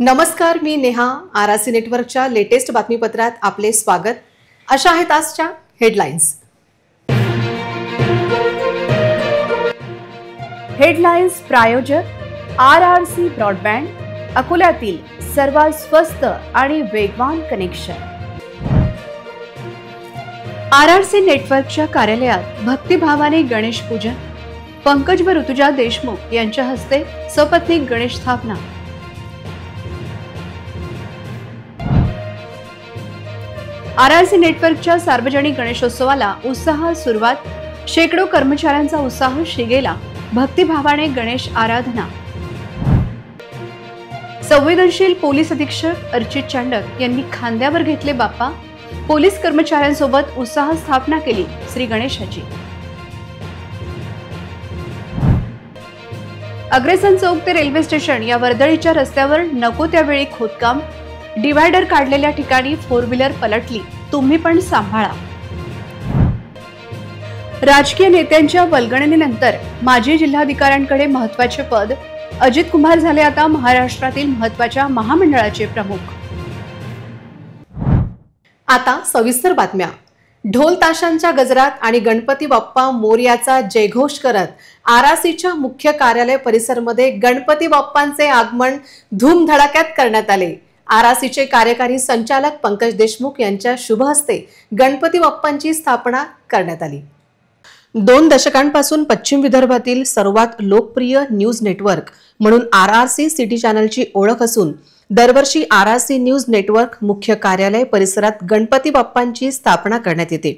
नमस्कार, मी नेहा. आरआरसी नेटवर्कच्या लेटेस्ट बातमीपत्रात आपले स्वागत. अशा आहेत आजच्या हेडलाईन्स. हेडलाईन्स प्रायोजक आरआरसी ब्रॉडबँड, अकोल्यातील सर्वात स्वस्त आणि वेगवान कनेक्शन. आरआरसी नेटवर्कच्या कार्यालयात भक्तिभावाने गणेश पूजन. पंकज व ऋतुजा देशमुख यांच्या हस्ते सपत्नीक गणेश स्थापना. आरआरसी नेटवर्कच्या सार्वजनिक गणेशोत्सवाला उत्साहात सुरुवात. शेकडो कर्मचाऱ्यांचा उत्साह शिगेला. भक्तिभावाने गणेश आराधना. संवेदनशील पोलीस अधीक्षक अर्चित चांडक यांनी खांद्यावर घेतले बाप्पा. पोलीस कर्मचाऱ्यांसोबत उत्साहात स्थापना केली श्री गणेशाची. अग्रेसन चौक ते रेल्वे स्टेशन या वर्दळीच्या रस्त्यावर नको त्यावेळी खोदकाम. डिव्हायडर काढलेल्या ठिकाणी 4 व्हीलर पलटली. तुम्ही पण सांभाळा. राजकीय नेत्यांच्या वल्गणीनंतर माजी जिल्हाधिकाऱ्यांकडे महत्त्वाचे पद. अजित कुमार झाले आता महाराष्ट्रातील महत्त्वाच्या महामंडळाचे प्रमुख. आता सविस्तर बातम्या. ढोल ताशांच्या गजरात आणि गणपती बाप्पा मोरयाचा जयघोष करत आरआरसीच्या मुख्य कार्यालय परिसरमध्ये गणपती बाप्पांचे आगमन धूमधडाक्यात करण्यात आले. आरआरसीचे कार्यकारी संचालक पंकज देशमुख यांच्या शुभ हस्ते गणपती बाप्पांची स्थापना करण्यात आली. 2 दशकांपासून पश्चिम विदर्भातील सर्वात लोकप्रिय न्यूज नेटवर्क म्हणून आरआरसी सिटी चॅनलची ओळख असून दरवर्षी आरआरसी न्यूज नेटवर्क मुख्य कार्यालय परिसरात गणपती बाप्पांची स्थापना करण्यात येते.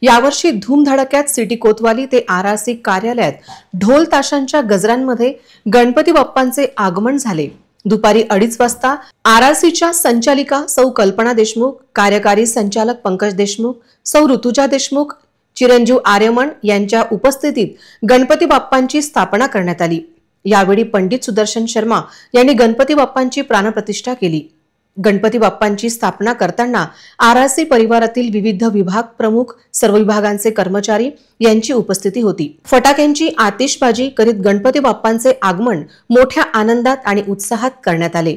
यावर्षी धूमधडाक्यात सिटी कोतवाली ते आरआरसी कार्यालयात ढोल ताशांच्या गजरांमध्ये गणपती बाप्पांचे आगमन झाले. दुपारी 2:30 वाजता आरआरसीच्या संचालिका सौ कल्पना देशमुख, कार्यकारी संचालक पंकज देशमुख, सौ ऋतुजा देशमुख, चिरंजीव आर्यमन यांच्या उपस्थितीत गणपती बाप्पांची स्थापना करण्यात आली. यावेळी पंडित सुदर्शन शर्मा यांनी गणपती बाप्पांची प्राणप्रतिष्ठा केली. गणपती बाप्पांची स्थापना करताना आरआरसी परिवारातील विविध विभाग प्रमुख, सर्व विभागांचे कर्मचारी यांची उपस्थिती होती. फटाक्यांची आतिषबाजी करीत गणपती बाप्पांचे आगमन मोठ्या आनंदात आणि उत्साहात करण्यात आले.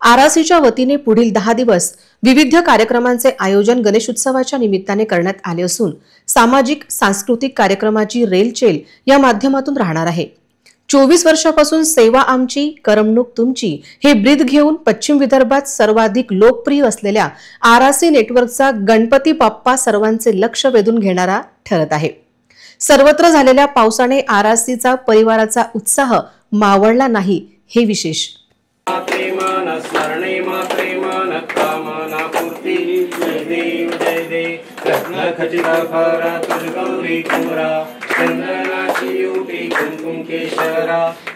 आरआरसीच्या वतीने पुढील 10 दिवस विविध कार्यक्रमांचे आयोजन गणेशोत्सवाच्या निमित्ताने करण्यात आले असून सामाजिक सांस्कृतिक कार्यक्रमाची रेलचेल या माध्यमातून राहणार आहे. 24 वर्षापासून सेवा आमची करमणूक तुमची हे ब्रीद घेऊन पश्चिम विदर्भात सर्वाधिक लोकप्रिय असलेल्या आरआरसी नेटवर्कचा गणपती बाप्पा सर्वांचे लक्ष वेधून घेणारा ठरत आहे. सर्वत्र झालेल्या पावसाने आरआरसीचा परिवाराचा उत्साह मावळला नाही हे विशेष.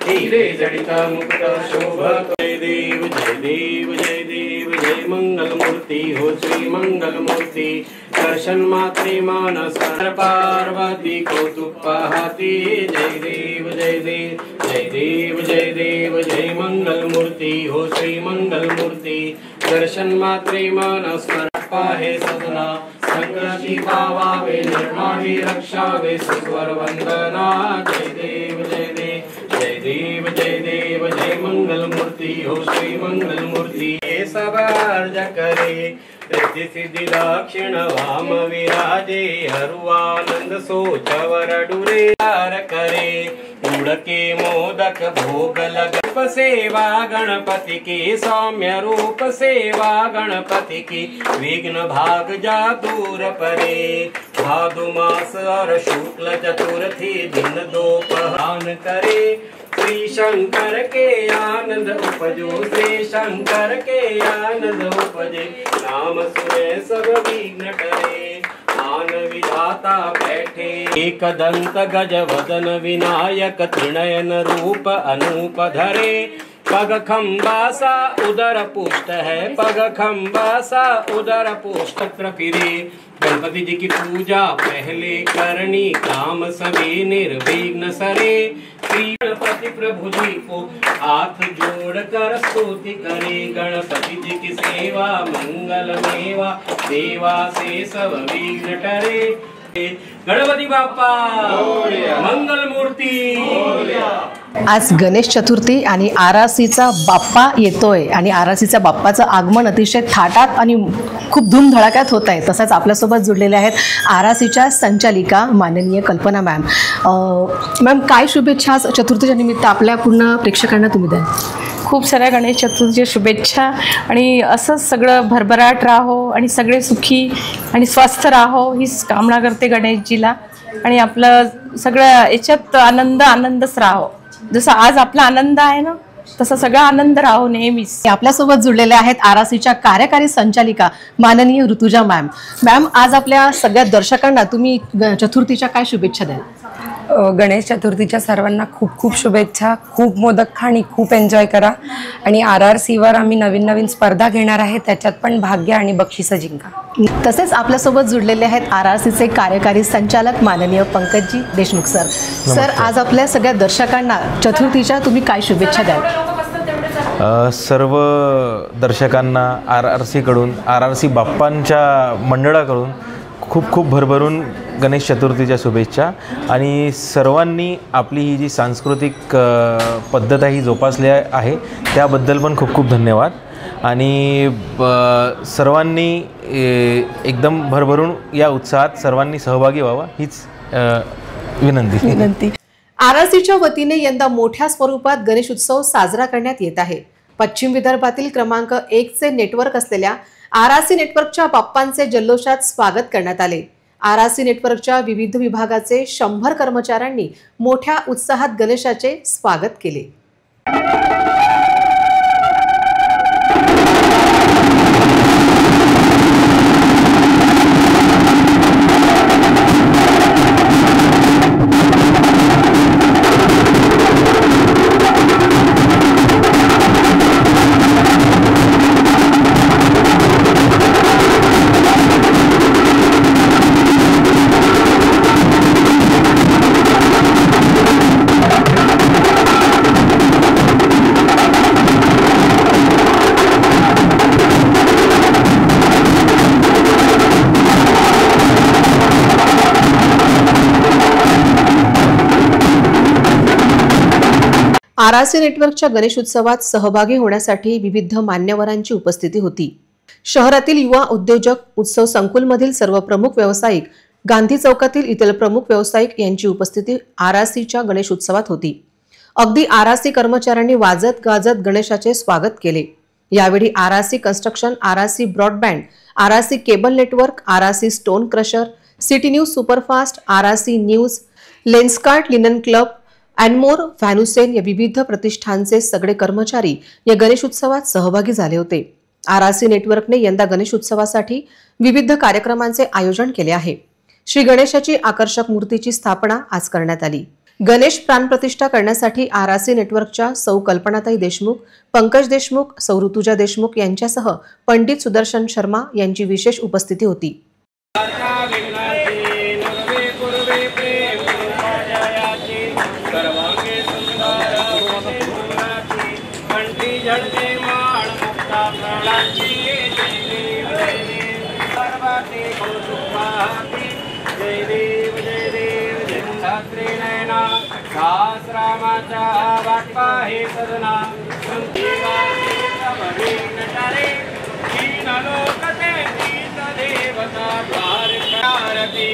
हीरे जडिता मुक्त शोभक. जय देव जय देव जय देव जय मंगल मूर्ति हो श्री मंगल मूर्ति. दर्शन मात्रे मानस पार्वती कौतुक पाहती. जय देव जय देव जय देव जय देव जय मंगल मूर्ति हो श्री मंगल मूर्ति. दर्शन मात्रे मानस पाहे सदना. संकटी पावावे निर्माणी रक्षावे सुस्वर वंदना. जय देव जय देव जय देव जय देव जय मंगल मूर्ति हो श्री मंगल मूर्ति. ये सब अर्ज करे रिद्धि सिद्धि दक्षिण वाम विराजे. हरुआनंद सोचवर डुरे करे. उड़के मोदक भोग लग सेवा गणपति की. सौम्य रूप सेवा गणपति की. विघ्न भाग जा दूर परे. भादु मास और शुक्ल चतुर्थी दिन दोपहर करे. श्री शंकर के आनंद उपजो. श्री शंकर के आनंद उपजे. नाम सुने सब विघ्न टरे. आन विधाता बैठे. एक दंत गज वदन विनायक. त्रिनयन रूप अनूप धरे. पग खंबासा उदर पुष्ट है. पग खंबासा उदर पुष्ट फिरे. गणपति जी की पूजा पहले करनी. काम सभी निर्विघ्न सरे. श्री गणपति प्रभु जी को हाथ जोड़ कर स्तुति करे. गणपति जी की सेवा मंगल मेवा. देवा से सब विघ्न टरे. गणपति बाप्पा मंगल मूर्ति. आज गणेश चतुर्थी आणि आरासीचा बाप्पा येतोय आणि आरासीच्या बाप्पाचं आगमन अतिशय थाटात आणि खूप धूमधडाक्यात होत आहे. तसंच आपल्यासोबत जुळलेले आहेत आरासीच्या संचालिका माननीय कल्पना मॅम. मॅम, काय शुभेच्छा चतुर्थीच्या निमित्त आपल्या पूर्ण प्रेक्षकांना तुम्ही द्याल? खूप साऱ्या गणेश चतुर्थीच्या शुभेच्छा आणि असंच सगळं भरभराट राहो आणि सगळे सुखी आणि स्वस्थ राहो हीच कामना करते गणेशजीला. आणि आपलं सगळं याच्यात आनंदच राहो. जसा आज आपला आनंद आहे ना तसा सगळा आनंद राहो नेहमीच. आपल्यासोबत जुळलेल्या आहेत आरासीच्या कार्यकारी संचालिका माननीय ऋतुजा मॅम. मॅम, आज आपल्या सगळ्या दर्शकांना तुम्ही चतुर्थीच्या काय शुभेच्छा द्याल? गणेश चतुर्थीच्या सर्वांना खूप खूप शुभेच्छा. खूप मोदक खा आणि खूप एन्जॉय करा. आणि RRCवर आम्ही नवीन नवीन स्पर्धा घेणार आहे, त्याच्यात पण भाग घ्या आणि बक्षिसं जिंका. तसेच आपल्यासोबत जुळलेले आहेत RRCचे कार्यकारी संचालक माननीय पंकजी देशमुख सर. सर, आज आपल्या सगळ्या दर्शकांना चतुर्थीच्या तुम्ही काय शुभेच्छा द्याल? सर्व दर्शकांना RRCकडून, RRC बाप्पांच्या मंडळाकडून खूप खूप भरभरून गणेश चतुर्थीच्या शुभेच्छा. आणि सर्वांनी आपली ही जी सांस्कृतिक पद्धत आहे ही जोपासली आहे त्याबद्दल पण खूप खूप धन्यवाद. आणि सर्वांनी एकदम भरभरून या उत्साहात सर्वांनी सहभागी व्हावं हीच विनंती. RRCच्या वतीने यंदा मोठ्या स्वरूपात गणेश उत्सव साजरा करण्यात येत आहे. पश्चिम विदर्भातील क्रमांक 1चे नेटवर्क असलेल्या RRC नेटवर्कच्या बाप्पांचे जल्लोषात स्वागत करण्यात आले. RRC नेटवर्कच्या विविध विभागाचे 100 कर्मचाऱ्यांनी मोठ्या उत्साहात गणेशाचे स्वागत केले. RRC नेटवर्कच्या गणेश उत्सवात सहभागी होण्यासाठी विविध मान्यवरांची उपस्थिती होती. शहरातील युवा उद्योजक, उत्सव संकुलमधील सर्व प्रमुख व्यावसायिक, गांधी चौकातील इतर प्रमुख व्यावसायिक यांची उपस्थिती RRCच्या गणेश उत्सवात होती. अगदी RRC कर्मचाऱ्यांनी वाजत गाजत गणेशाचे स्वागत केले. यावेळी RRC construction, RRC broadband, RRC cable network, RRC stone crusher, city news superfast, RRC news, Lenskart linen club, and more, Van Heusen या विविध प्रतिष्ठानचे सगळे कर्मचारी या गणेश उत्सवात सहभागी झाले होते. RRC नेटवर्कने यंदा गणेश उत्सवासाठी विविध कार्यक्रमांचे आयोजन केले आहे. श्री गणेशाची आकर्षक मूर्तीची स्थापना आज करण्यात आली. गणेश प्राणप्रतिष्ठा करण्यासाठी RRC नेटवर्कच्या सौ कल्पनाताई देशमुख, पंकज देशमुख, सौ ऋतुजा देशमुख यांच्यासह पंडित सुदर्शन शर्मा यांची विशेष उपस्थिती होती. रामाचा बाप्पा हे सदना तीन लोकते तीत देवता द्वार आरती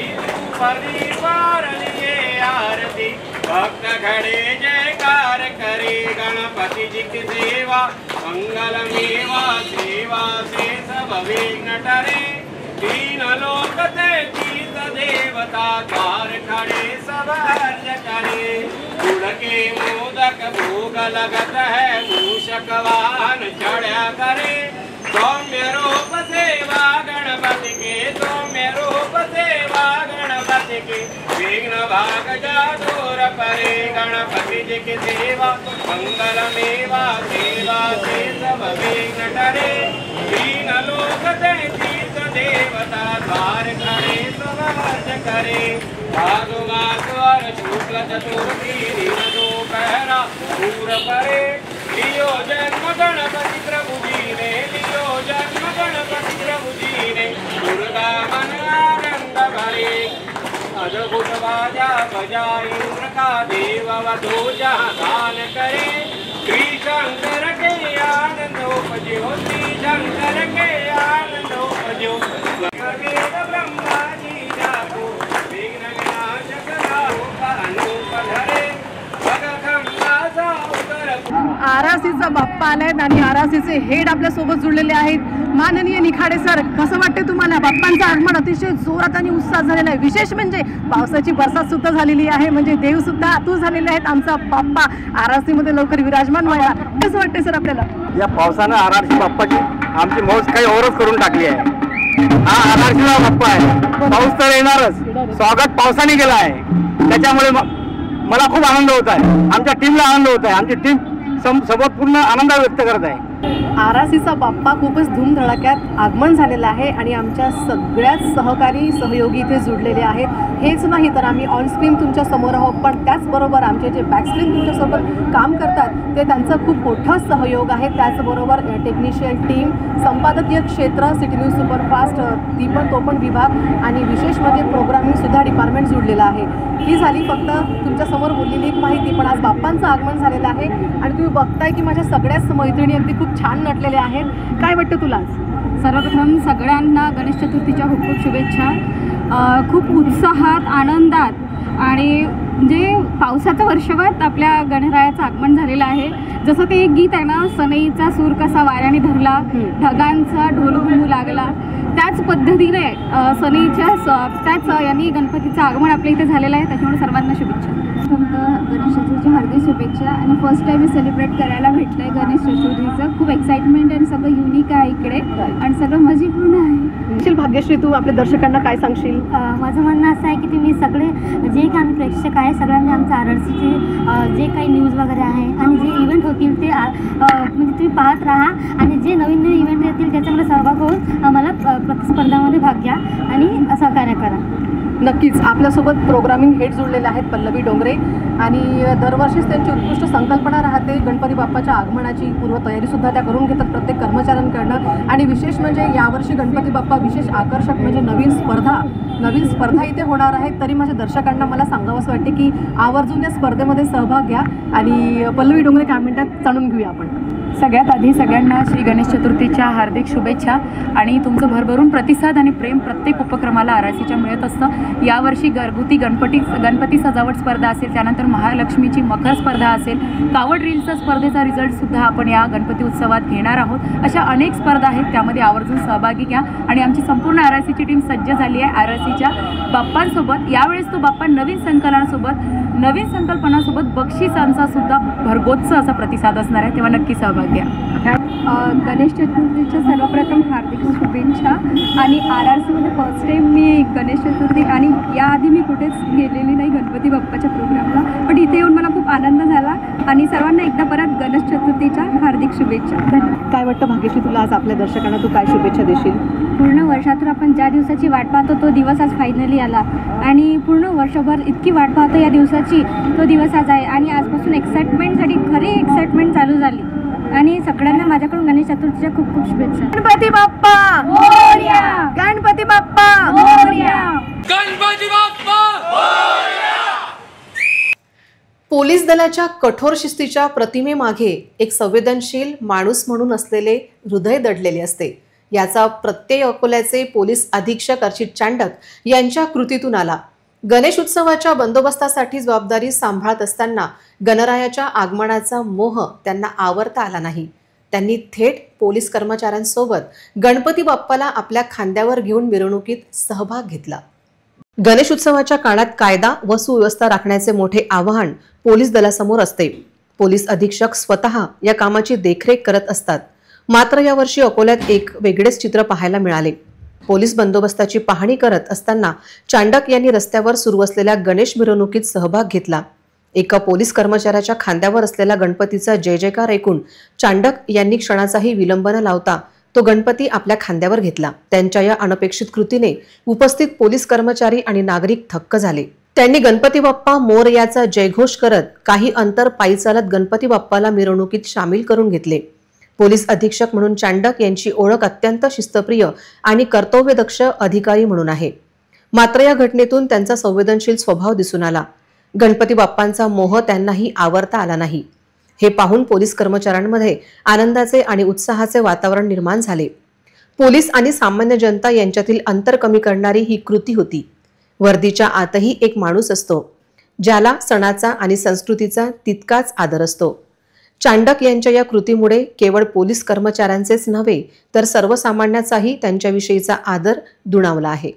परिवारलिये आरती भक्त खड़े जयकार करे गणपति जी की सेवा मंगल मेवा सेवा से सब विघ्न टरे. तीन लोकते तीत देवता द्वार खड़े सब हर्ष करे. गुड़के मोदक भोग लगत है मूषक वाहन चढ़ा करे. सौम्य रूप सेवा गणपति के सौम्य रूप सेवा गणपति के विघ्न भाग जादूर परे. गणपति जी की सेवा मंगल मेवा सेवा से सब विघ्न टरे. तीन लोक तीर्थ देवता द्वार खड़े सब हर्ष करे. भादु मास और शुक्ल चतुर्थी दिन दोपहरा पूर परे. लियो जन्म गणपति प्रभु जी ने लियो जन्म गणपति प्रभु जी ने दुर्गा मन आनंद भरे. अद्भुत बाजा बजाई इंद्र का देव वधू जहाँ दान करे, श्री शंकर के आनंद उपजो, श्री शंकर के आनंद उपजो। वेद ब्रह्मा जी जागो, विघ्न विनाशक राहु अनूप धरे, भगखंडाचा उदर। आरआरसीचा बाप्पा आलाय आणि आरआरसीचे हेड आपल्या सोबत जुळलेले आहेत। माननीय निखाडे सर, कसं वाटतं तुम्हाला? बाप्पांचं आगमन अतिशय जोरात आणि उत्साहात झालेलं आहे। विशेष म्हणजे पावसाची बरसात सुद्धा झालेली आहे, म्हणजे देव सुद्धा आतुर झालेले आहेत आमचा बाप्पा आरआरसी मध्ये लवकर विराजमान व्हायला। कसं वाटतंय सर आपल्याला? या पावसानं आरआरसी बाप्पाची आमची मौज काही ओरच करून टाकली आहे। हा आरआरसीचा बाप्पा आहे, पाऊस तर येणारच, स्वागत पावसाने केलं आहे, त्याच्यामुळे मला खूप आनंद होत आहे, आमच्या टीमला आनंद होत आहे, आमची टीम सोबत पूर्ण आनंद व्यक्त करत आहे। आरआरसीचा बाप्पा खूपच धूमधडाक्यात आगमन झालेलं आहे आणि आमच्या सगळ्याच सहकारी सहयोगी इथे जुडलेले आहेत। हेच नाही तर आम्ही ऑन स्क्रीन तुमच्या समोर आहोत, पण त्याचबरोबर आमचे जे बॅक स्क्रीन तुमच्यासोबत काम करतात ते त्यांचा खूप मोठा सहयोग आहे। त्याचबरोबर टेक्निशियन टीम, संपादकीय क्षेत्र, सिटी न्यूज सुपरफास्ट, तो पण विभाग आणि विशेष म्हणजे प्रोग्रामिंगसुद्धा डिपार्टमेंट जुडलेलं आहे। ही झाली फक्त तुमच्यासमोर बोललेली एक माहिती, पण आज बाप्पांचं आगमन झालेलं आहे आणि तुम्ही बघताय की माझ्या सगळ्याच मैत्रिणी अगदी खूप छान नटलेल्या आहेत। काय वाटतं तुला? सर्वप्रथम सगळ्यांना गणेश चतुर्थीच्या खूप खूप शुभेच्छा। खूप उत्साहात, आनंदात आणि म्हणजे पावसाचं वर्षभर आपल्या गणरायाचं आगमन झालेलं आहे। जसं ते एक गीत आहे ना, सनईचा सूर कसा वाऱ्याने धरला, ढगांचा ढोल घुमू लागला, त्याच पद्धतीने त्याच यांनी गणपतीचं आगमन आपल्या इथे झालेलं आहे। त्याच्यामुळे सर्वांना शुभेच्छा। गणेश चतुर्थीची हार्दिक शुभेच्छा आणि फर्स्ट टाइम सेलिब्रेट करायला भेटलं आहे गणेश चतुर्थीचं। खूप एक्साइटमेंट आणि सगळं युनिक आहे इकडे आणि सगळं मजेपूर्ण आहे। भाग्यश्री, तू आपल्या दर्शकांना काय सांगशील? माझं म्हणणं असं आहे की तुम्ही सगळे जे काही आम्ही प्रेक्षक आहे सगळ्यांनी आमच्या आरआरसीचे जे काही न्यूज वगैरे आहे आणि जे इव्हेंट होतील ते म्हणजे तुम्ही पाहत राहा आणि जे नवीन नवीन इव्हेंट येतील त्याच्यामध्ये सहभाग होऊन आम्हाला प्रतिस्पर्धामध्ये भाग घ्या आणि सहकार्य करा। नक्कीच आपल्यासोबत प्रोग्रामिंग हेड जुळलेले आहेत पल्लवी डोंगरे आणि दरवर्षीच त्यांची उत्कृष्ट संकल्पना राहते गणपती बाप्पाच्या आगमनाची पूर्वतयारीसुद्धा त्या करून घेतात प्रत्येक कर्मचाऱ्यांकडनं। आणि विशेष म्हणजे यावर्षी गणपती बाप्पा विशेष आकर्षक म्हणजे नवीन स्पर्धा इथे होणार आहेत। तरी माझ्या दर्शकांना मला सांगावंसं वाटते की आवर्जून या स्पर्धेमध्ये सहभाग घ्या आणि पल्लवी डोंगरे काय म्हणतात जाणून घेऊया आपण। सगळ्यात आधी सगळ्यांना श्री गणेश चतुर्थीच्या हार्दिक शुभेच्छा आणि तुमचं भरभरून प्रतिसाद आणि प्रेम प्रत्येक उपक्रमाला आरआरसीच्या मिळत असतं। यावर्षी घरगुती गणपती सजावट स्पर्धा असेल, त्यानंतर महालक्ष्मीची मकर स्पर्धा असेल, कावड रीलचा स्पर्धेचा रिझल्टसुद्धा आपण या गणपती उत्सवात घेणार आहोत। अशा अनेक स्पर्धा आहेत, त्यामध्ये आवर्जून सहभागी घ्या आणि आमची संपूर्ण आरआरसीची टीम सज्ज झाली आहे आरआरसीच्या बाप्पांसोबत। यावेळेस तो बाप्पा नवीन संकल्पनासोबत बक्षिसांचा सुद्धा भरगोच्च असा प्रतिसाद असणार आहे, तेव्हा नक्की सहभाग घ्या। गणेश चतुर्थीच्या सर्वप्रथम हार्दिक शुभेच्छा आणि आरआरसीमध्ये फर्स्ट टाईम मी गणेश चतुर्थी आणि याआधी मी कुठेच गेलेली नाही गणपती बाप्पाच्या प्रोग्रामला, पण इथे येऊन मला खूप आनंद झाला आणि सर्वांना एकदा परत गणेश चतुर्थीच्या हार्दिक शुभेच्छा। काय वाटतं भाग्यश्री तुला? आज आपल्या दर्शकांना तू काय शुभेच्छा देशील? पूर्ण वर्षातून आपण ज्या दिवसाची वाट पाहतो तो दिवस आज फायनली आला आणि पूर्ण वर्षभर इतकी वाट पाहतो या दिवसाची, तो दिवस आज आहे आणि आजपासून एक्साइटमेंटसाठी खरी एक्साइटमेंट चालू झाली आणि सगळ्यांना माझ्याकडून गणेश चतुर्थीच्या खूप खूप शुभेच्छा। गणपती बाप्पा मोरया, गणपती बाप्पा मोरया, गणपती बाप्पा मोरया। पोलीस दलाच्या कठोर शिस्तीच्या प्रतिमेमागे एक संवेदनशील माणूस म्हणून असलेले हृदय दडलेले असते। याचा प्रत्यय अकोल्याचे पोलीस अधीक्षक अर्चित चांडक यांच्या कृतीतून आला। गणेश उत्सवाच्या बंदोबस्तासाठी जबाबदारी सांभाळत असताना गणरायाच्या आगमनाचा मोह त्यांना आवरता आला नाही। त्यांनी थेट पोलीस कर्मचाऱ्यांसोबत गणपती बाप्पाला आपल्या खांद्यावर घेऊन मिरवणुकीत सहभाग घेतला। गणेश उत्सवाच्या काळात कायदा व सुव्यवस्था राखण्याचे मोठे आव्हान पोलीस दलासमोर असते। पोलीस अधीक्षक स्वतः या कामाची देखरेख करत असतात। मात्र यावर्षी अकोल्यात एक वेगळेच चित्र पाहायला मिळाले। पोलीस बंदोबस्ताची पाहणी करत असताना चांडक यांनी रस्त्यावर सुरू असलेल्या गणेश मिरवणुकीत सहभाग घेतला। एका पोलीस कर्मचाऱ्याच्या खांद्यावर असलेला गणपतीचा जय जयकार ऐकून चांडक यांनी क्षणाचाही विलंब न लावता तो गणपती आपल्या खांद्यावर घेतला। त्यांच्या या अनपेक्षित कृतीने उपस्थित पोलीस कर्मचारी आणि नागरिक थक्क झाले। त्यांनी गणपती बाप्पा मोरयाचा जयघोष करत काही अंतर पायी चालत गणपती बाप्पाला मिरवणुकीत सामील करून घेतले। पोलीस अधीक्षक म्हणून चांडक यांची ओळख अत्यंत शिस्तप्रिय आणि कर्तव्यदक्ष अधिकारी म्हणून आहे। मात्र या घटनेतून त्यांचा संवेदनशील स्वभाव दिसून आला। गणपती बाप्पांचा मोह त्यांनाही आवरता आला नाही. हे पाहून पोलीस कर्मचाऱ्यांमध्ये आनंदाचे आणि उत्साहाचे वातावरण निर्माण झाले. पोलीस आणि सामान्य जनता यांच्यातील अंतर कमी करणारी ही कृती होती. वर्दीच्या आतही एक माणूस असतो, ज्याला सणाचा आणि संस्कृतीचा तितकाच आदर असतो. चांडक यांच्या या कृतीमुळे केवळ पोलीस कर्मचाऱ्यांचेच नव्हे तर सर्वसामान्याचाही त्यांच्याविषयीचा आदर दुणावला आहे.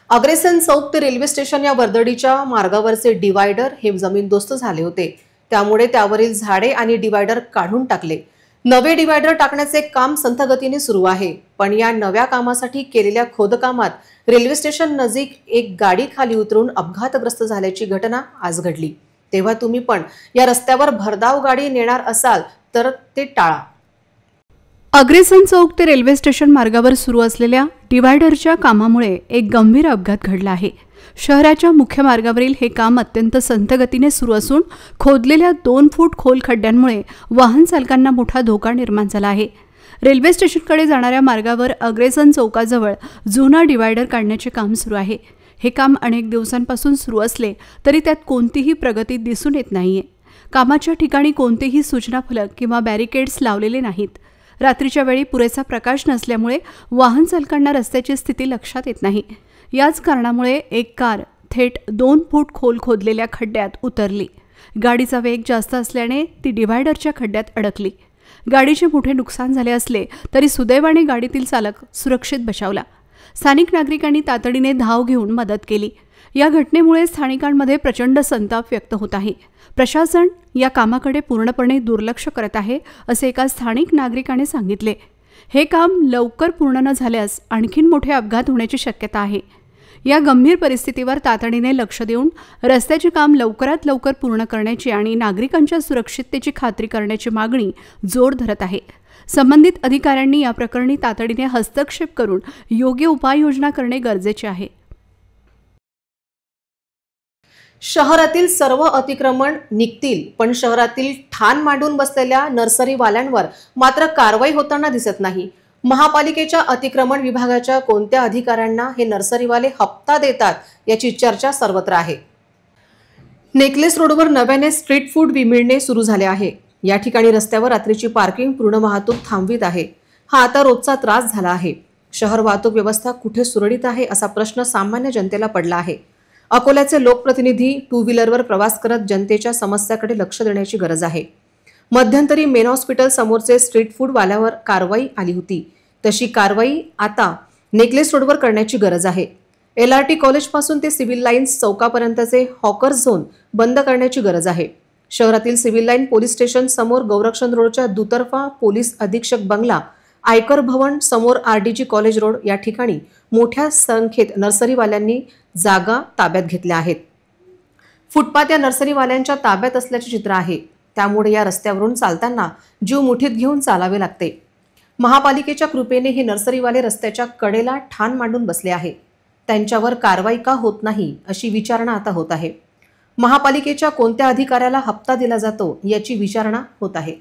अग्रेसन चौक ते रेल्वे स्टेशन या वर्दळीच्या मार्गावरचे डिवायडर हे जमीनदोस्त झाले होते. त्यामुळे त्यावरील झाडे आणि डिवायडर काढून टाकले. नवे डिवायडर टाकण्याचे काम संथ गतीने सुरू आहे. पण या नव्या कामासाठी केलेल्या खोदकामात रेल्वे स्टेशन नजीक एक गाडी खाली उतरून अपघातग्रस्त झाल्याची घटना आज घडली. तेव्हा तुम्ही पण या रस्त्यावर भरधाव गाडी नेणार असाल तर ते टाळा. अग्रेसन चौक ते रेल्वे स्टेशन मार्गावर सुरू असलेल्या डिवायडरच्या कामामुळे एक गंभीर अपघात घडला आहे. शहराच्या मुख्य मार्गावरील हे काम अत्यंत संथ गतीने सुरू असून खोदलेल्या 2 फूट खोल खड्ड्यांमुळे वाहन चालकांना मोठा धोका निर्माण झाला आहे. रेल्वे स्टेशनकडे जाणाऱ्या मार्गावर अग्रेसन चौकाजवळ जुना डिवायडर काढण्याचे काम सुरू आहे. हे काम अनेक दिवसांपासून सुरू असले तरी त्यात कोणतीही प्रगती दिसून येत नाहीये. कामाच्या ठिकाणी कोणतेही सूचना फलक किंवा बॅरिकेड्स लावलेले नाहीत. रात्रीच्या वेळी पुरेसा प्रकाश नसल्यामुळे वाहन चालकांना रस्त्याची स्थिती लक्षात येत नाही. याच कारणामुळे एक कार थेट 2 फूट खोल खोदलेल्या खड्ड्यात उतरली. गाडीचा वेग जास्त असल्याने ती डिव्हायडरच्या खड्ड्यात अडकली. गाडीचे मोठे नुकसान झाले असले तरी सुदैवाने गाडीतील चालक सुरक्षित बचावला. स्थानिक नागरिकांनी तातडीने धाव घेऊन मदत केली. या घटनेमुळे स्थानिकांमध्ये प्रचंड संताप व्यक्त होत आहे. प्रशासन या कामाकडे पूर्णपणे दुर्लक्ष करत आहे असे एका स्थानिक नागरिकाने सांगितले. हे काम लवकर पूर्ण न झाल्यास आणखीन मोठे अपघात होण्याची शक्यता आहे. या गंभीर परिस्थितीवर तातडीने लक्ष देऊन रस्त्याचे काम लवकरात लवकर पूर्ण करण्याची आणि नागरिकांच्या सुरक्षिततेची खात्री करण्याची मागणी जोर धरत आहे. संबंधित अधिकाऱ्यांनी या प्रकरणी तातडीने हस्तक्षेप करून योग्य उपाययोजना करणे गरजेचे आहे. शहरातील सर्व अतिक्रमण निघतील, पण शहरातील ठाण मांडून बसलेल्या नर्सरीवाल्यांवर मात्र कारवाई होताना दिसत नाही. महापालिकेच्या अतिक्रमण विभागाच्या कोणत्या अधिकाऱ्यांना हे नर्सरीवाले हप्ता देतात याची चर्चा सर्वत्र आहे. नेकलेस रोडवर नव्याने स्ट्रीट फूड मिळणे सुरू झाले आहे. या ठिकाणी रस्त्यावर रात्रीची पार्किंग पूर्ण वाहतूक थांबवित आहे. हा आता रोजचा त्रास झाला आहे. शहर वाहतूक व्यवस्था कुठे सुरळीत आहे असा प्रश्न सामान्य जनतेला पडला आहे. अकोल्याचे लोकप्रतिनिधी 2 व्हीलरवर प्रवास करत जनतेच्या समस्याकडे लक्ष देण्याची गरज आहे. मध्यंतरी मेन हॉस्पिटल समोरचे स्ट्रीट फूड वाल्यावर कारवाई आली होती. तशी कारवाई आता नेकलेस रोडवर करण्याची गरज आहे. LRT कॉलेजपासून ते सिव्हिल लाईन्स चौकापर्यंतचे हॉकर झोन बंद करण्याची गरज आहे. शहरातील सिव्हिल लाईन पोलीस स्टेशन समोर गौरक्षण रोडच्या दुतर्फा पोलीस अधीक्षक बंगला, आयकर भवन समोर RDG कॉलेज रोड या ठिकाणी मोठ्या संख्येत नर्सरीवाल्यांनी जागा ताब्यात घेतल्या आहेत. फुटपाथ या नर्सरीवाल्यांच्या ताब्यात असल्याचे चित्र आहे. त्यामुळे या रस्त्यावरून चालताना जीव मुठीत घेऊन चालावे लागते. महापालिकेच्या कृपेने हे नर्सरीवाले रस्त्याच्या कडेला ठाण मांडून बसले आहे. त्यांच्यावर कारवाई का होत नाही अशी विचारणा आता होत आहे. महापालिकेच्या कोणत्या अधिकाऱ्याला हप्ता दिला जातो याची विचारणा होत आहे.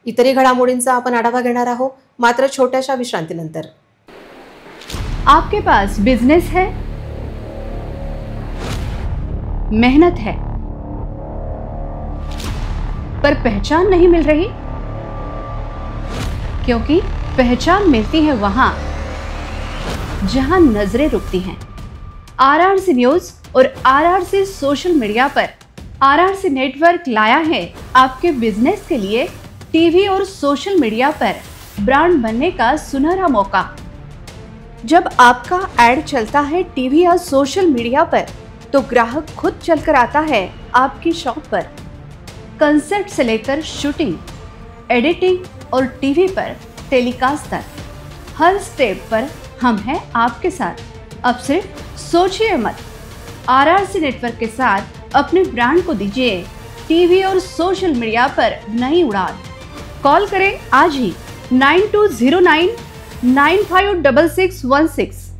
इतरही घडामोडींचा आपण आढावा घेणार आहोत, मात्र छोट्याशा विश्रांतीनंतर. आपके पास बिजनेस है, मेहनत है, पर पहचान नहीं मिल रही, क्योंकि पहचान मिलती है वहां जहां नजरें रुकती हैं. RRC न्यूज और RRC सोशल मीडिया पर RRC नेटवर्क लाया है आपके बिजनेस के लिए टीवी और सोशल मीडिया पर ब्रांड बनने का सुनहरा मौका. जब आपका ऐड चलता है टीवी या सोशल मीडिया पर तो ग्राहक खुद चलकर आता है आपकी शॉप पर. कंसेप्ट से लेकर शूटिंग, एडिटिंग और टीवी पर टेलीकास्ट तक हर स्टेप पर हम हैं आपके साथ. अब सिर्फ सोचिए मत, RRC नेटवर्क के साथ अपने ब्रांड को दीजिए टीवी और सोशल मीडिया पर नई उड़ान. कॉल करें आज ही 9209956616.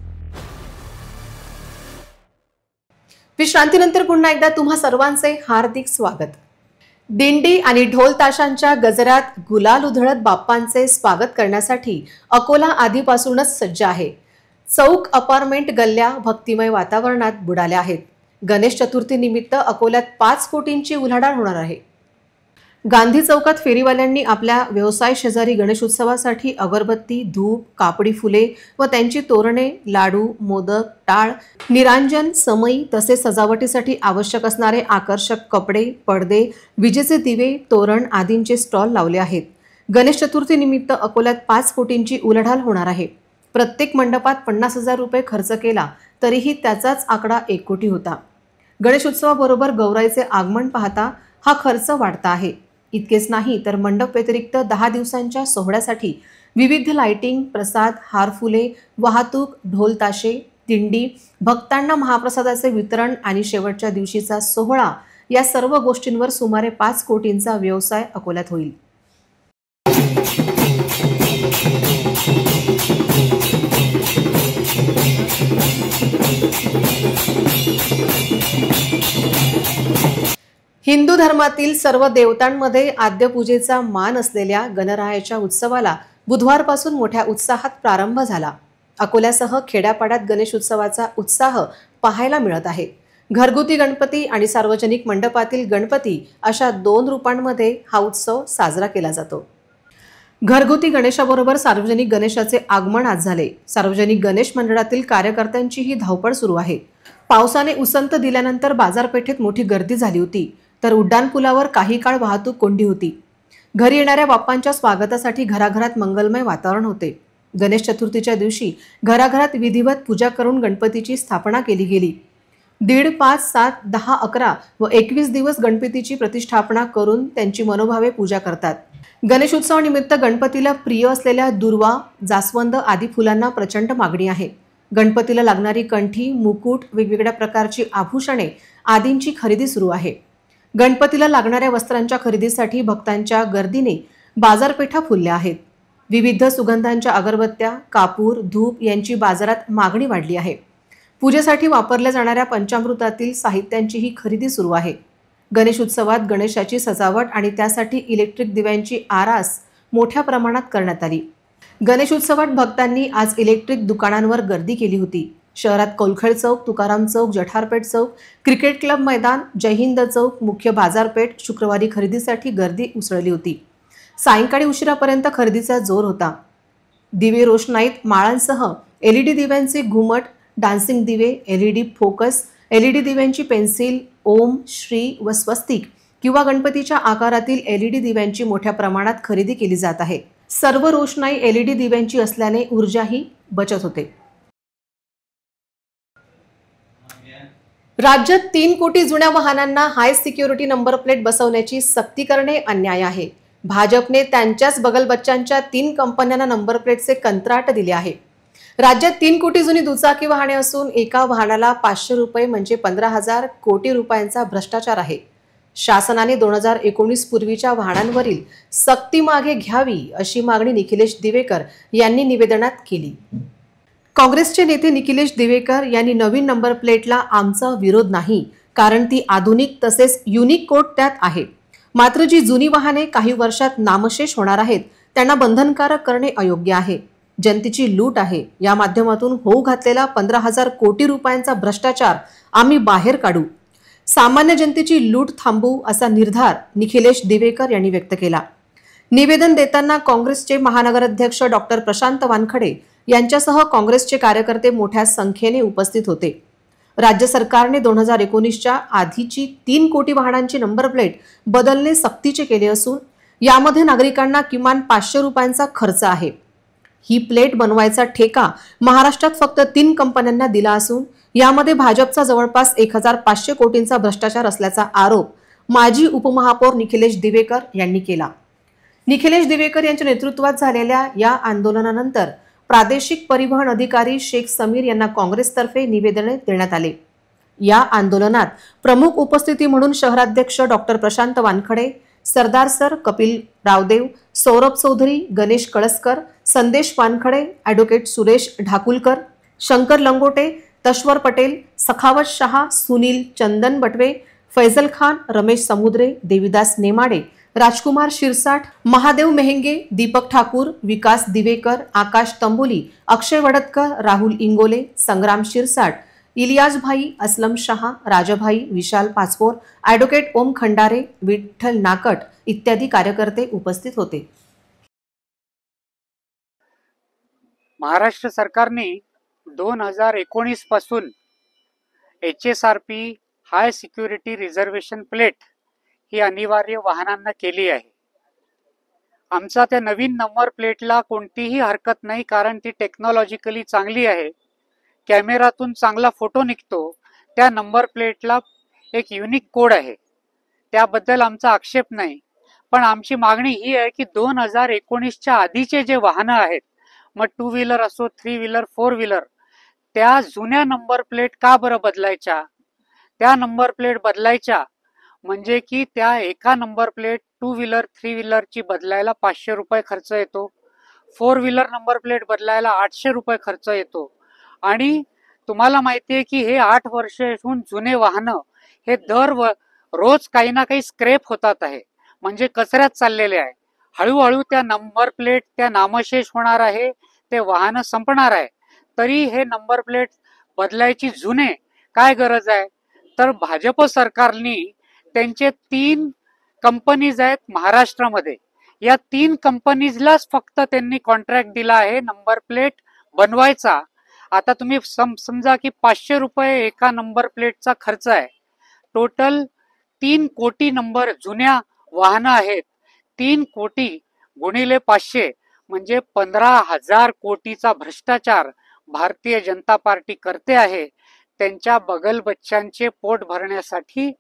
विश्रांतीनंतर पुन्हा एकदा तुम्हा सर्वांचे हार्दिक स्वागत. दिंडी आणि ढोल ताशांच्या गजरात गुलाल उधळत बाप्पांचे स्वागत करण्यासाठी अकोला आधीपासूनच सज्ज आहे. चौक अपार्टमेंट गल्ल्या भक्तिमय वातावरणात बुडाल्या आहेत. गणेश चतुर्थी निमित्त अकोल्यात 5 कोटींची उलाढाल होणार आहे. गांधी चौकात फेरीवाल्यांनी आपल्या व्यवसाय शेजारी गणेशोत्सवासाठी अगरबत्ती, धूप, कापडी फुले व त्यांची तोरणे, लाडू, मोदक, टाळ, निरांजन, समई तसेच सजावटीसाठी आवश्यक असणारे आकर्षक कपडे, पडदे, विजेचे दिवे, तोरण आदींचे स्टॉल लावले आहेत. गणेश चतुर्थी निमित्त अकोल्यात 5 कोटींची उलाढाल होणार आहे. प्रत्येक मंडपात 50,000 रुपये खर्च केला तरीही त्याचाच आकडा 1 कोटी होता. गणेशोत्सवाबरोबर गौराईचे आगमन पाहता हा खर्च वाढता आहे. इतकेच नाही तर मंडप व्यतिरिक्त 10 दिवसांच्या सोहळ्यासाठी विविध लाइटिंग, प्रसाद, हार फुले, वाहतूक, ढोल ताशे, दिंडी, भक्तांना महाप्रसादाचे वितरण आणि शेवटच्या दिवशीचा सोहळा या सर्व गोष्टींवर सुमारे 5 कोटींचा व्यवसाय अकोल्यात होईल. हिंदू धर्मातील सर्व देवतांमध्ये आद्यपूजेचा मान असलेल्या गणरायाच्या उत्सवाला बुधवारपासून मोठ्या उत्साहात प्रारंभ झाला. अकोल्यासह खेड्यापाड्यात गणेश उत्सवाचा उत्साह पाहायला मिळत आहे. घरगुती गणपती आणि सार्वजनिक मंडपातील गणपती अशा 2 रूपांमध्ये हा उत्सव साजरा केला जातो. घरगुती गणेशाबरोबर सार्वजनिक गणेशाचे आगमन आज झाले. सार्वजनिक गणेश मंडळातील कार्यकर्त्यांची ही धावपळ सुरू आहे. पावसाने उसंत दिल्यानंतर बाजारपेठेत मोठी गर्दी झाली होती, तर उड्डाणपुलावर काही काळ वाहतूक कोंडी होती. घरी येणाऱ्या बाप्पांच्या स्वागतासाठी घराघरात मंगलमय वातावरण होते. गणेश चतुर्थीच्या दिवशी घराघरात विधिवत पूजा करून गणपतीची स्थापना केली गेली. 1.5, 5, 7, 10, 11 व 21 दिवस गणपतीची प्रतिष्ठापना करून त्यांची मनोभावे पूजा करतात. गणेशोत्सवानिमित्त गणपतीला प्रिय असलेल्या दुर्वा, जास्वंद आदी फुलांना प्रचंड मागणी आहे. गणपतीला लागणारी कंठी, मुकुट, वेगवेगळ्या प्रकारची आभूषणे आदींची खरेदी सुरू आहे. गणपतीला लागणाऱ्या वस्त्रांच्या खरेदीसाठी भक्तांच्या गर्दीने बाजारपेठा फुलल्या आहेत. विविध सुगंधांच्या अगरबत्त्या, कापूर, धूप यांची बाजारात मागणी वाढली आहे. पूजेसाठी वापरल्या जाणाऱ्या पंचामृतातील साहित्यांचीही खरेदी सुरू आहे. गणेश उत्सवात गणेशाची सजावट आणि त्यासाठी इलेक्ट्रिक दिव्यांची आरास मोठ्या प्रमाणात करण्यात आली. गणेश उत्सवात भक्तांनी आज इलेक्ट्रिक दुकानांवर गर्दी केली होती. शहरात कौलखेड चौक, तुकाराम चौक, जठारपेठ चौक, क्रिकेट क्लब मैदान, जयहिंद चौक, मुख्य बाजारपेठ शुक्रवारी खरेदीसाठी गर्दी उसळली होती. सायंकाळी उशिरापर्यंत खरेदीचा जोर होता. दिवे रोषणाईत माळांसह LED दिव्यांचे घुमट, डान्सिंग दिवे, LED फोकस, LED दिव्यांची पेन्सिल, ओम, श्री व स्वस्तिक किंवा गणपतीच्या आकारातील LED दिव्यांची मोठ्या प्रमाणात खरेदी केली जात आहे. सर्व रोषणाई LED दिव्यांची असल्याने ऊर्जाही बचत होते. राज्यात 3 कोटी जुन्या वाहनांना हाय सिक्युरिटी नंबर प्लेट बसवण्याची सक्ती करणे अन्याय आहे. भाजपने त्यांच्याच बगलबच्च्यांच्या 3 कंपन्यांना नंबर प्लेटचे कंत्राट दिले आहे. राज्यात 3 कोटी जुनी दुचाकी वाहने असून एका वाहनाला 500 रुपये म्हणजे 15,000 कोटी रुपयांचा भ्रष्टाचार आहे. शासनाने 2019 पूर्वीच्या वाहनांवरील सक्ती मागे घ्यावी अशी मागणी निखिलेश दिवेकर यांनी निवेदनात केली. काँग्रेसचे नेते निखिलेश दिवेकर यांनी नवीन नंबर प्लेटला आमचा विरोध नाही, कारण ती आधुनिक तसेच युनिक कोड त्यात आहे. मात्र जी जुनी वाहने काही वर्षात नामशेष होणार आहेत त्यांना बंधनकारक करणे अयोग्य आहे. जनतेची लूट आहे. या माध्यमातून होऊ घातलेला 15,000 कोटी रुपयांचा भ्रष्टाचार आम्ही बाहेर काढू. सामान्य जनतेची लूट थांबवू असा निर्धार निखिलेश दिवेकर यांनी व्यक्त केला. निवेदन देताना काँग्रेसचे महानगराध्यक्ष डॉक्टर प्रशांत वानखडे यांच्यासह काँग्रेसचे कार्यकर्ते मोठ्या संख्येने उपस्थित होते. राज्य सरकारने 2019च्या आधीची 3 कोटी वाहनांची नंबर प्लेट बदलणे सक्तीचे केले असून यामध्ये नागरिकांना किमान 500 रुपयांचा खर्च आहे. ही प्लेट बनवायचा ठेका महाराष्ट्रात फक्त 3 कंपन्यांना दिला असून यामध्ये भाजपचा जवळपास 1,500 कोटींचा भ्रष्टाचार असल्याचा आरोप माजी उपमहापौर निखिलेश दिवेकर यांनी केला. निखिलेश दिवेकर यांच्या नेतृत्वात झालेल्या या आंदोलनानंतर प्रादेशिक परिवहन अधिकारी शेख समीर यांना काँग्रेसतर्फे निवेदने देण्यात आले. या आंदोलनात प्रमुख उपस्थिती म्हणून शहराध्यक्ष डॉक्टर प्रशांत वानखडे, सरदार सर कपिल रावदेव, सौरभ चौधरी, गणेश कळसकर, संदेश वानखडे, ॲडव्होकेट सुरेश ढाकुलकर, शंकर लंगोटे, तश्वर पटेल, सखावत शहा, सुनील चंदन बटवे, फैजल खान, रमेश समुद्रे, देविदास नेमाडे, राजकुमार शिरसाट, महादेव मेहंगे, दीपक ठाकूर, विकास दिवेकर, आकाश तंबोली, अक्षय वडतकर, राहुल इंगोले, संग्राम शिरसाट, इलियास भाई, असलम शहा, राजाभाई, विशाल पाचपोर, ॲडव्होकेट ओम खंडारे, विठ्ठल नाकट इत्यादी कार्यकर्ते उपस्थित होते. महाराष्ट्र सरकारने 2019 पासून HSRP high security reservation plate ही अनिवार्य वाहनांना केली आहे. आमचा त्या नवीन नंबर प्लेटला कोणतीही हरकत नाही, कारण ती टेक्नॉलॉजिकली चांगली आहे. कॅमेरातून चांगला फोटो निघतो. त्या नंबर प्लेटला एक युनिक कोड आहे, त्याबद्दल आमचा आक्षेप नाही. पण आमची मागणी ही आहे की 2019च्या आधीचे जे वाहनं आहेत, मग 2 व्हीलर असो, 3 व्हीलर, 4 व्हीलर, त्या जुन्या नंबर प्लेट का बरं बदलायच्या? त्या नंबर प्लेट बदलायच्या म्हणजे की त्या एका नंबर प्लेट 2 व्हीलर 3 व्हीलरची बदलायला 500 रुपये खर्च येतो. 4 व्हीलर नंबर प्लेट बदलायला 800 रुपये खर्च येतो. आणि तुम्हाला माहिती आहे की हे 8 वर्षाहून जुने वाहनं हे रोज काही ना काही स्क्रॅप होतात आहे, म्हणजे कचऱ्यात चाललेले आहे. हळूहळू त्या नंबर प्लेट त्या नामशेष होणार आहे, ते वाहनं संपणार आहे. तरी हे नंबर प्लेट बदलायची जुने काय गरज आहे? तर भाजप सरकारनी त्यांचे 3 कंपनीज आहेत महाराष्ट्रामध्ये, या 3 कंपनीजलाच फक्त त्यांनी कॉन्ट्रॅक्ट दिला आहे नंबर प्लेट बनवायचा. आता तुम्ही समजा की 500 रुपये एका नंबर प्लेटचा खर्च आहे. टोटल 3 कोटी नंबर जुन्या वाहनं आहेत. 3 कोटी गुणिले 500 म्हणजे 15,000 कोटीचा भ्रष्टाचार भारतीय जनता पार्टी करते आहे, त्यांच्या बगल बच्चांचे पोट भरण्यासाठी.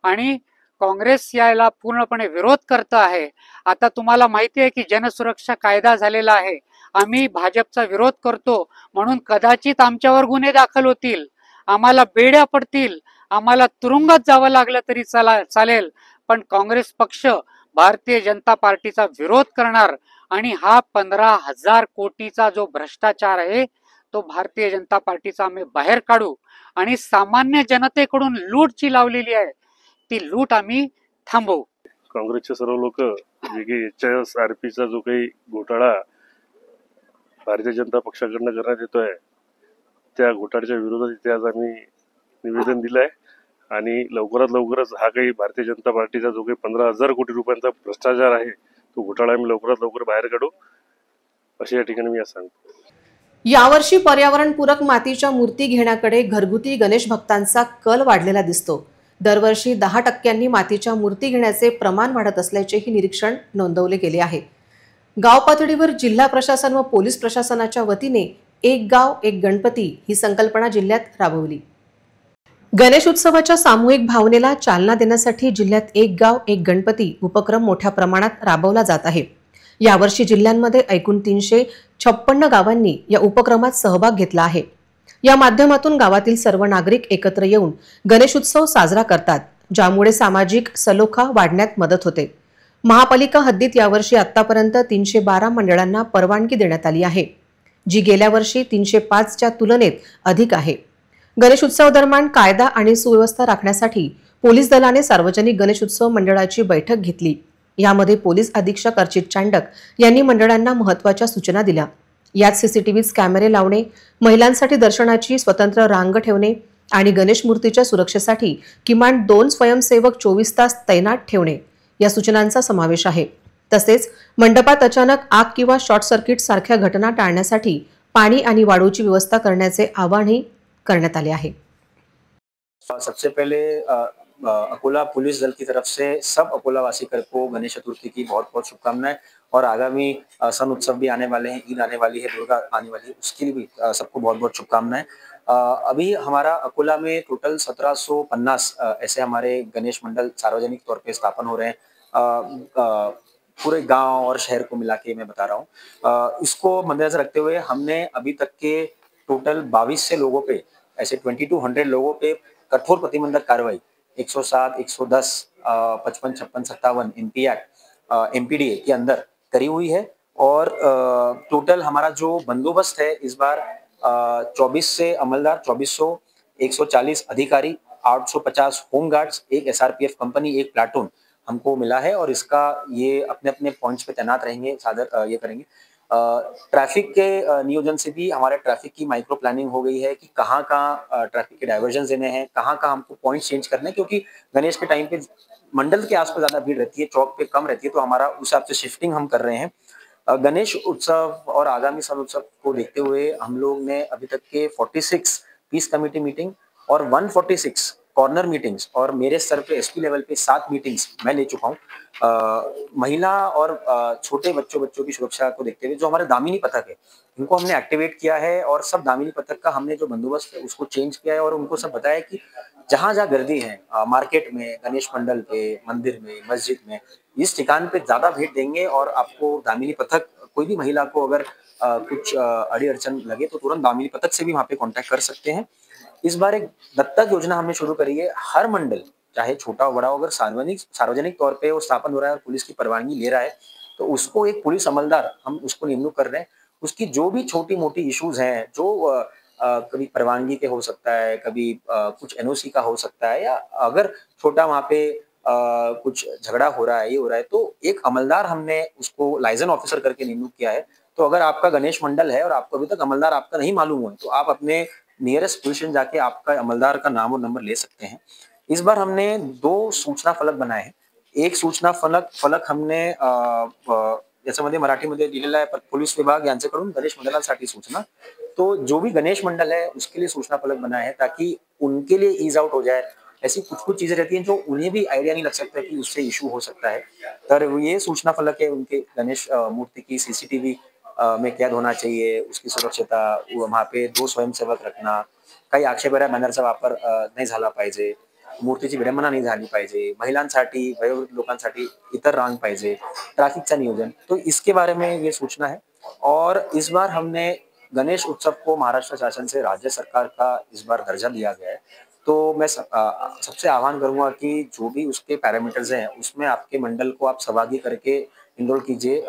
आणि काँग्रेस याला पूर्णपणे विरोध करत आहे. आता तुम्हाला माहिती आहे की जनसुरक्षा कायदा झालेला आहे. आम्ही भाजपचा विरोध करतो म्हणून कदाचित आमच्यावर गुन्हे दाखल होतील, आम्हाला बेड्या पडतील, आम्हाला तुरुंगात जावं लागलं तरी चालेल, पण काँग्रेस पक्ष भारतीय जनता पार्टीचा विरोध करणार. आणि हा 15,000 कोटीचा जो भ्रष्टाचार आहे तो भारतीय जनता पार्टीचा आम्ही बाहेर काढू. आणि सामान्य जनतेकडून लूट जी लावलेली आहे ती लूट आम्ही थांबवू. काँग्रेसचे सर्व लोक जे की HSRPचा जो काही घोटाळा भारतीय जनता पक्षाकडनं करण्यात येतोय, त्या घोटाळ्याच्या विरोधात इथे आज आम्ही निवेदन दिलंय. आणि लवकरच हा काही भारतीय जनता पार्टीचा जो काही 15,000 कोटी रुपयांचा भ्रष्टाचार आहे तो घोटाळा आम्ही लवकरात लवकर बाहेर काढू, अशी या ठिकाणी मी आज सांगतो. यावर्षी पर्यावरणपूरक मातीच्या मूर्ती घेण्याकडे घरगुती गणेश भक्तांचा कल वाढलेला दिसतो. दरवर्षी 10% मातीच्या मूर्ती घेण्याचे प्रमाण वाढत असल्याचेही निरीक्षण नोंदवले गेले आहे. गाव पातळीवर जिल्हा प्रशासन व पोलीस प्रशासनाच्या वतीने एक गाव एक गणपती ही संकल्पना जिल्ह्यात राबवली. गणेश उत्सवाच्या सामूहिक भावनेला चालना देण्यासाठी जिल्ह्यात एक गाव एक गणपती उपक्रम मोठ्या प्रमाणात राबवला जात आहे. यावर्षी जिल्ह्यांमध्ये एकूण 356 गावांनी या उपक्रमात सहभाग घेतला आहे. या माध्यमातून गावातील सर्व नागरिक एकत्र येऊन गणेशोत्सव साजरा करतात, ज्यामुळे सामाजिक सलोखा वाढण्यात मदत होते. महापालिका हद्दीत यावर्षी आतापर्यंत 312 मंडळांना परवानगी देण्यात आली आहे, जी गेल्या वर्षी 305च्या तुलनेत अधिक आहे. गणेशोत्सव दरम्यान कायदा आणि सुव्यवस्था राखण्यासाठी पोलीस दलाने सार्वजनिक गणेशोत्सव मंडळाची बैठक घेतली. यामध्ये पोलीस अधीक्षक अर्चित चांडक यांनी मंडळांना महत्त्वाच्या सूचना दिल्या. यात सीसीटीव्ही कॅमेरे लावणे, महिलांसाठी दर्शनाची स्वतंत्र रांग ठेवणे आणि गणेश मूर्तीच्या सुरक्षेसाठी किमान 2 स्वयंसेवक 24 तास तैनात ठेवणे या सूचनांचा समावेश आहे. तसेच मंडपात अचानक आग किंवा शॉर्ट सर्किट सारख्या घटना टाळण्यासाठी पाणी आणि वाळूची व्यवस्था करण्याचे आवाहनही करण्यात आले आहे. सबसे पहले अकोला पुलिस दल की तरफ से सब अकोला वासी को गणेश चतुर्थी की बहुत बहुत शुभकामनाएं. और आगामी सन उत्सव भी आने वाले हैं, ईद आने वाली है, दुर्गा आने वाली है, उसके लिए भी सबको बहुत बहुत शुभकामनाएं. अभी हमारा अकोला में टोटल 1750 ऐसे हमारे गणेश मंडल सार्वजनिक तौर पे स्थापन हो रहे हैं. पूरे गांव और शहर को मिला के मैं बता रहा हूँ. इसको मद्देनजर रखते हुए हमने अभी तक के टोटल 22 से लोगों पे ऐसे 2200 लोगों पे कठोर प्रतिबंधक कार्रवाई 107, 110, 55, 56, 57 एमपी एक्ट, MPDA के अंदर करी हुई है. और टोटल हमारा जो बंदोबस्त है इस बार 24 से अमलदार, 2400, 140 अधिकारी, 850 होमगार्ड्स, एक SRPF कंपनी, एक प्लाटून हमको मिला है और इसका ये अपने अपने पॉइंट्स पे तैनात रहेंगे, सादर ये करेंगे। ट्रैफिक के नियोजन से भी हमारे ट्रैफिक की माइक्रो प्लानिंग हो गई है कि कहाँ कहाँ ट्रैफिक के डाइवर्जन देने हैं, कहाँ कहाँ हमको पॉइंट चेंज करने हैं, क्योंकि गणेश के टाइम पे मंडल के आसपास ज्यादा भीड़ रहती है, चौक पे कम रहती है, तो हमारा उस हिसाब से शिफ्टिंग हम कर रहे हैं। गणेश उत्सव और आगामी सन उत्सव को देखते हुए हम लोग ने अभी तक के 46 पीस कमेटी मीटिंग और 146 कॉर्नर मीटिंग्स और मेरे स्तर पे एसपी लेवल पे 7 मीटिंग्स मैं ले चुका हूँ। महिला और छोटे बच्चों की सुरक्षा को देखते हुए जो हमारे दामिनी पथक है इनको हमने एक्टिवेट किया है और सब दामिनी पथक का हमने जो बंदोबस्त है उसको चेंज किया है और उनको सब बताया कि जहाँ जहाँ गर्दी है, मार्केट में, गणेश मंडल पे, मंदिर में, मस्जिद में, इस ठिकान पे ज्यादा भेंट देंगे और आपको दामिनी पथक, कोई भी महिला को अगर कुछ अड़ी अड़चन लगे तो तुरंत दामिनी पथक से भी वहाँ पे कांटेक्ट कर सकते हैं। इस बार एक दत्तक योजना हमने शुरू करी है। हर मंडल चाहे छोटा हो बड़ा हो, अगर सार्वजनिक तौर पे वो स्थापन हो रहा है और पुलिस की परवानगी ले रहा है तो उसको एक पुलिस अमलदार हम उसको नियुक्त कर रहे हैं। उसकी जो भी छोटी मोटी इश्यूज हैं, जो कभी परवानगी के हो सकता है, कभी कुछ एनओसी का हो सकता है, या अगर छोटा वहाँ पे कुछ झगड़ा हो रहा है, ये हो रहा है, तो एक अमलदार हमने उसको लाइजन ऑफिसर करके नियुक्त किया है। तो अगर आपका गणेश मंडल है और आपको अभी तक अमलदार आपका नहीं मालूम हुआ तो आप अपने नियरेस्ट पुलिस स्टेशन जाके आपका अमलदार का नाम और नंबर ले सकते हैं। इस बार हमने 2 सूचना फलक बनाए हैं। एक सूचना फलक हमने याच्यामध्ये मराठीमध्ये दिलेला आहे पोलीस विभाग यांच्याकडून गणेश मंडळासाठी सूचना, तो जो भी गणेश मंडल है उसके लिए सूचना फलक बनाए हैं ताकि उनके लिए ईज आउट हो जाए। ऐसी कुछ चीजें रहती हैं जो उन्हें भी आइडिया नहीं लग सकता कि उससे इशू हो सकता है। तो ये सूचना फलक है उनके गणेश मूर्ति की सीसीटीवी में कैद होना चाहिए, उसकी सुरक्षता, वहाँ पे 2 स्वयंसेवक रखना, काही आक्षेपार्ह बॅनरचा वापर नाही झाला पाहिजे, मूर्तीची विडंबना नहीं झाली पाहिजे, महिलांसाठी, वयोवृद्ध लोकांसाठी इतर रांग पाहिजे, ट्रैफिकचा नियोजन, तो इसके बारे में ये सूचना है। और इस बार हमने गणेश उत्सव को महाराष्ट्र शासन से राज्य सरकार का इस बार दर्जा दिया गया है। तो मैं सबसे आह्वान करूंगा कि जो भी उसके पैरामीटर्स हैं उसमें आपके मंडल को आप सहभागी करके इनरोल कीजिए।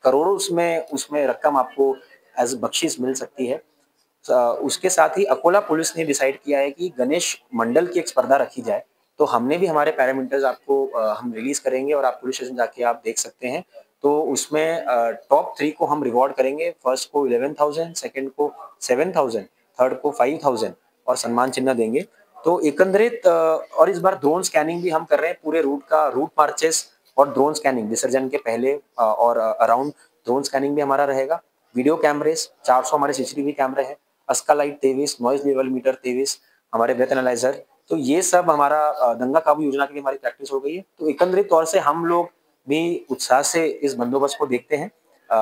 करोड़ों उसमें रकम आपको एज बख्शीश मिल सकती है। उसके साथ ही अकोला पुलिस ने डिसाइड किया है कि गणेश मंडल की एक स्पर्धा रखी जाए, तो हमने भी हमारे पैरामीटर्स आपको हम रिलीज करेंगे और आप पुलिस स्टेशन जाके आप देख सकते हैं। तो उसमें टॉप 3 को हम रिवॉर्ड करेंगे। फर्स्ट को 11,000, सेकंड को 7,000, थर्ड को 5,000 और सम्मान चिन्ह देंगे। तो एकंदरित और इस बार ड्रोन स्कैनिंग भी हम कर रहे हैं, पूरे रूट का रूट मार्चेस और ड्रोन स्कैनिंग विसर्जन के पहले और अराउंड ड्रोन स्कैनिंग भी हमारा रहेगा। वीडियो कैमरेस 400 हमारे सीसीटीवी कैमरे हैं, Aska light 23, noise level meter 23, हमारे ब्रेथ एनालाइजर, तो ये सब हमारा दंगा काबू योजना की हमारी प्रैक्टिस हो गई है। तो एकंदरित तौर से हम लोग भी उत्साह से इस बंदोबस्त को देखते हैं।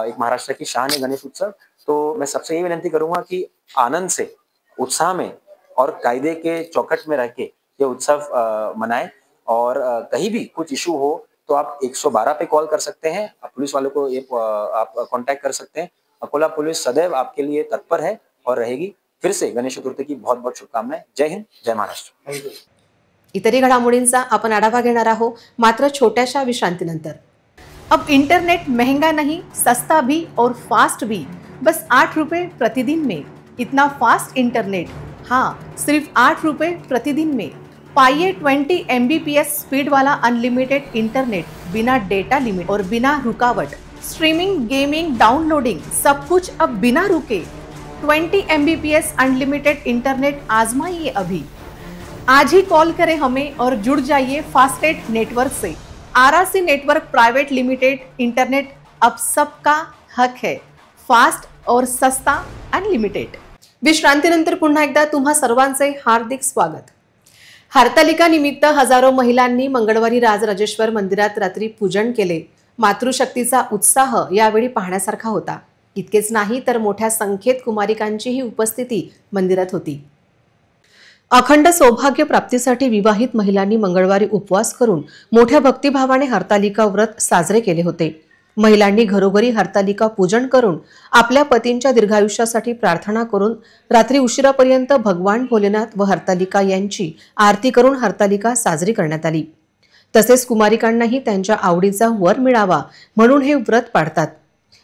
एक महाराष्ट्र की शान है गणेश उत्सव, तो मैं सबसे ये विनती करूंगा कि आनंद से, उत्साह में और कायदे के चौकट में रह के ये उत्सव मनाएं। और कहीं भी कुछ इशू हो तो आप 112 पे कॉल कर सकते हैं, पुलिस वालों को ये आप कांटेक्ट कर सकते हैं। अकोला पुलिस सदैव आपके लिए तत्पर है और रहेगी। फिर से गणेश चतुर्थी की बहुत बहुत शुभकामनाएं। जय हिंद, जय महाराष्ट्र। इतरही घडामोडींचा आपण आढावा घेणार आहोत मात्र छोट्याशा विश्रांतीनंतर। अब इंटरनेट महंगा नहीं, सस्ता भी और फास्ट भी, बस 8 रुपए प्रतिदिन में। इतना फास्ट इंटरनेट, हाँ सिर्फ 8 रुपए प्रतिदिन में पाइए 20 MBPS स्पीड वाला अनलिमिटेड इंटरनेट, बिना डेटा लिमिट और बिना रुकावट। स्ट्रीमिंग, गेमिंग, डाउनलोडिंग सब कुछ अब बिना रुके। 20 MBPS अनलिमिटेड इंटरनेट आजमाइए अभी। आज ही कॉल करें हमें और जुड़ जाइए फास्टेस्ट नेटवर्क से। RRC network private limited internet अब सबका हक है, फास्ट और सस्ता अनलिमिटेड। विश्रांतीनंतर पुन्हा एकदा तुम्हा सर्वांचे हार्दिक स्वागत। हरतालिका निमित्त हजारो महिलांनी मंगळवारी राजराजेश्वर मंदिरात रात्री पूजन केले। मातृशक्तीचा उत्साह यावेळी पाहण्यासारखा होता। इतकेच नाही तर मोठ्या संख्येत कुमारिकांचीही उपस्थिती मंदिरात होती। अखंड सौभाग्य प्राप्तीसाठी विवाहित महिलांनी मंगळवारी उपवास करून मोठ्या भक्तिभावाने हरतालिका व्रत साजरे केले होते। महिलांनी घरोघरी हरतालिका पूजन करून आपल्या पतींच्या दीर्घायुष्यासाठी प्रार्थना करून रात्री उशिरापर्यंत भगवान भोलेनाथ व हरतालिका यांची आरती करून हरतालिका साजरी करण्यात आली। तसेच कुमारिकांनाही त्यांच्या आवडीचा वर मिळावा म्हणून हे व्रत पाळतात।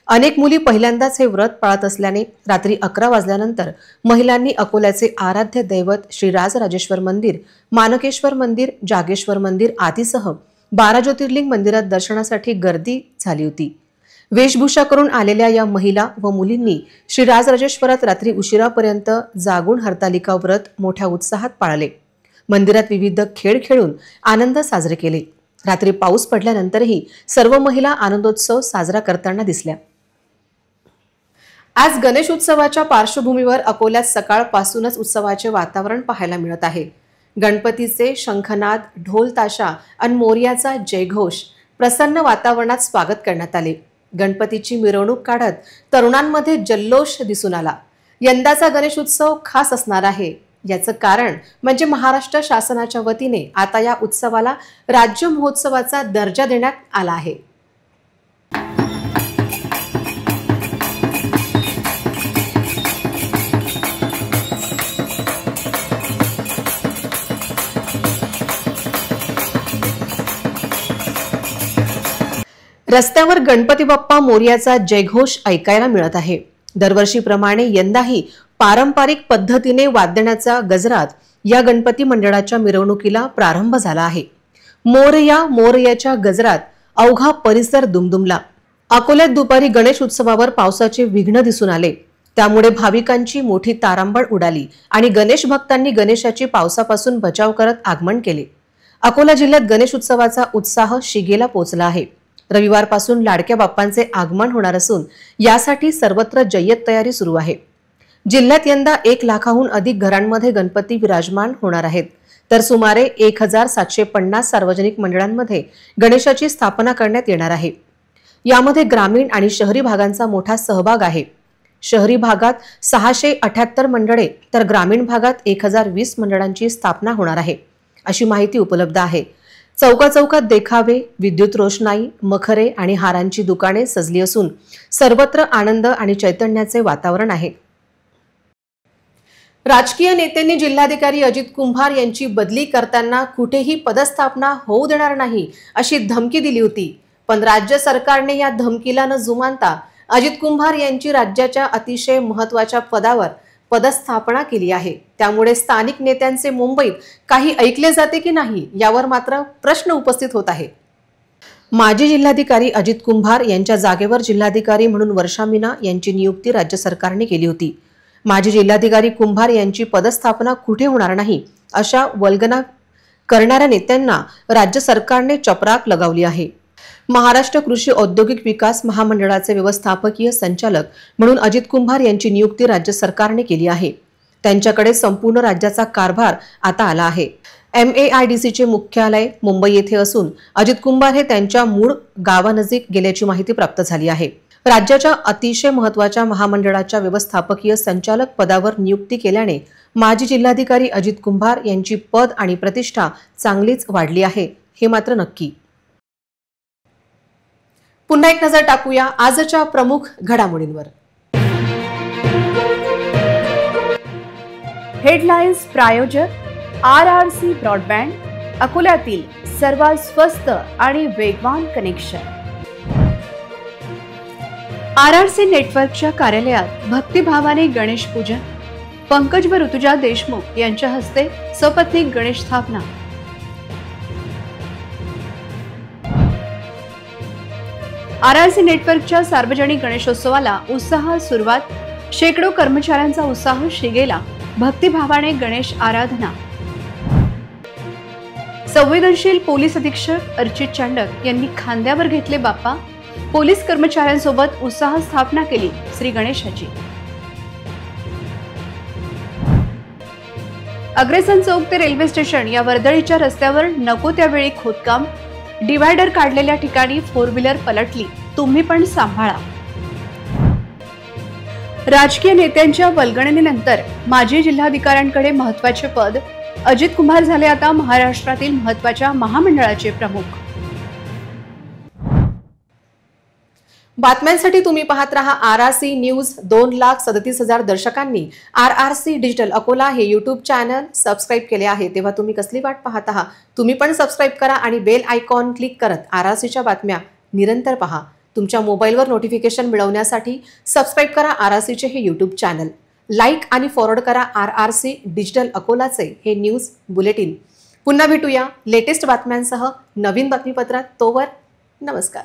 अनेक मुली पहिल्यांदाच हे व्रत पाळत असल्याने रात्री 11 वाजल्यानंतर महिलांनी अकोल्याचे आराध्य दैवत श्री राजराजेश्वर मंदिर, मानकेश्वर मंदिर, जागेश्वर मंदिर आदीसह 12 ज्योतिर्लिंग मंदिरात दर्शनासाठी गर्दी झाली होती। वेशभूषा करून आलेल्या या महिला व मुलींनी श्री राजराजेश्वरात रात्री उशिरापर्यंत जागून हरतालिका व्रत मोठ्या उत्साहात पाळले। मंदिरात विविध खेळ खेळून आनंद साजरे केले। रात्री पाऊस पडल्यानंतरही सर्व महिला आनंदोत्सव साजरा करताना दिसल्या। आज गणेश उत्सवाच्या पार्श्वभूमीवर अकोल्यात सकाळपासूनच उत्सवाचे वातावरण पाहायला मिळत आहे। गणपतीचे शंखनाद, ढोल ताशा आणि मोरयाचा जयघोष प्रसन्न वातावरणात स्वागत करण्यात आले। गणपतीची मिरवणूक काढत तरुणांमध्ये जल्लोष दिसून आला। यंदाचा गणेश उत्सव खास असणार आहे। याचं कारण म्हणजे महाराष्ट्र शासनाच्या वतीने आता या उत्सवाला राज्य महोत्सवाचा दर्जा देण्यात आला आहे। रस्त्यावर गणपती बाप्पा मोरयाचा जयघोष ऐकायला मिळत आहे। दरवर्षीप्रमाणे यंदाही पारंपरिक पद्धतीने वाद्याच्या गजरात या गणपती मंडळाच्या मिरवणुकीला प्रारंभ झाला आहे। मोरया मोरयाच्या गजरात अवघा परिसर दुमदुमला। अकोल्यात दुपारी गणेश उत्सवावर पावसाचे विघ्न दिसून आले, त्यामुळे भाविकांची मोठी तारांबळ उडाली आणि गणेश भक्तांनी गणेशाची पावसापासून बचाव करत आगमन केले। अकोला जिल्ह्यात गणेश उत्सवाचा उत्साह शिगेला पोहोचला आहे। रविवारपासून लाडक्या बाप्पांचे आगमन होणार असून यासाठी सर्वत्र जय्यत तयारी सुरू आहे। जिल्ह्यात यंदा 1 लाखाहून अधिक घरांमध्ये गणपती विराजमान होणार आहेत, तर सुमारे 1750 सार्वजनिक मंडळांमध्ये गणेशाची स्थापना करण्यात येणार आहे। यामध्ये ग्रामीण आणि शहरी भागांचा मोठा सहभाग आहे। शहरी भागात 678 मंडळे तर ग्रामीण भागात 1020 मंडळांची स्थापना होणार आहे, अशी माहिती उपलब्ध आहे। चौकाचौकात देखावे, विद्युत रोषणाई, मखरे आणि हारांची दुकाने सजली असून सर्वत्र आनंद आणि चैतन्याचे वातावरण आहे। राजकीय नेत्यांनी जिल्हाधिकारी अजित कुंभार यांची बदली करताना कुठेही पदस्थापना होऊ देणार नाही अशी धमकी दिली होती, पण राज्य सरकारने या धमकीला न जुमानता अजित कुंभार यांची राज्याच्या अतिशय महत्त्वाच्या पदावर पदस्थापना केली आहे। त्यामुळे स्थानिक नेत्यांचे मुंबईत काही ऐकले जाते की नाही यावर मात्र प्रश्न उपस्थित होत आहे। माजी जिल्हाधिकारी अजित कुंभार यांच्या जागेवर जिल्हाधिकारी म्हणून वर्षा मीना यांची नियुक्ती राज्य सरकारने केली होती। माजी जिल्हाधिकारी कुंभार यांची पदस्थापना कुठे होणार नाही अशा वल्गना करणाऱ्या नेत्यांना राज्य सरकारने चपराक लगावली आहे। महाराष्ट्र कृषी औद्योगिक विकास महामंडळाचे व्यवस्थापकीय संचालक म्हणून अजित कुंभार यांची नियुक्ती राज्य सरकारने केली आहे। त्यांच्याकडे संपूर्ण राज्याचा कारभार आता आला आहे। MAIDCचे मुख्यालय मुंबई येथे असून अजित कुंभार हे त्यांच्या मूळ गावानजीक गेल्याची माहिती प्राप्त झाली आहे। राज्याच्या अतिशय महत्त्वाच्या महामंडळाच्या व्यवस्थापकीय संचालक पदावर नियुक्ती केल्याने माजी जिल्हाधिकारी अजित कुंभार यांची पद आणि प्रतिष्ठा चांगलीच वाढली आहे, हे मात्र नक्की। पुन्हा एक नजर टाकूया आजच्या प्रमुख घडामोडींवर। हेडलाईन्स प्रायोजक RRC ब्रॉडबँड, अकोल्यातील सर्वात स्वस्त आणि वेगवान कनेक्शन। RRC नेटवर्कच्या कार्यालयात भक्तिभावाने गणेश पूजन, पंकज व ऋतुजा देशमुख यांच्या हस्ते सपत्नीक गणेश स्थापना। RRC नेटवर्कच्या सार्वजनिक गणेशोत्सवाला उत्साह सुरुवात, शेकडो कर्मचाऱ्यांचा उत्साह शिगेला, भक्तिभावाने गणेश आराधना। संवेदनशील पोलीस अधीक्षक अर्चित चांडक यांनी खांद्यावर घेतले बाप्पा, पोलीस कर्मचाऱ्यांसोबत उत्साह स्थापना केली श्री गणेशाची। अग्रेसन चौक ते रेल्वे स्टेशन या वर्दळीच्या रस्त्यावर नको त्यावेळी खोदकाम, डिवायडर काढलेल्या ठिकाणी 4 व्हीलर पलटली, तुम्ही पण सांभाळा। राजकीय नेत्यांच्या वल्गणीनंतर माजी जिल्हाधिकाऱ्यांकडे महत्त्वाचे पद, अजित कुंभार झाले आता महाराष्ट्रातील महत्त्वाच्या महामंडळाचे प्रमुख। बातम्यांसाठी तुम्ही पाहत रहा RRC news. 2,37,000 दर्शकांनी RRC digital Akola हे YouTube चॅनल सबस्क्राइब केले आहे, तेव्हा तुम्ही कसली वाट पाहत आहात? तुम्ही पण सबस्क्राइब करा आणि बेल आयकॉन क्लिक करत RRCच्या बातम्या निरंतर पहा। तुमच्या मोबाईलवर नोटिफिकेशन मिळवण्यासाठी सबस्क्राइब करा RRCचे हे YouTube चॅनल, लाईक आणि फॉरवर्ड करा RRC डिजिटल अकोलाचे हे न्यूज बुलेटिन। पुन्हा भेटूया लेटेस्ट बातम्यांसह नवीन बातमीपत्रात. तोवर नमस्कार.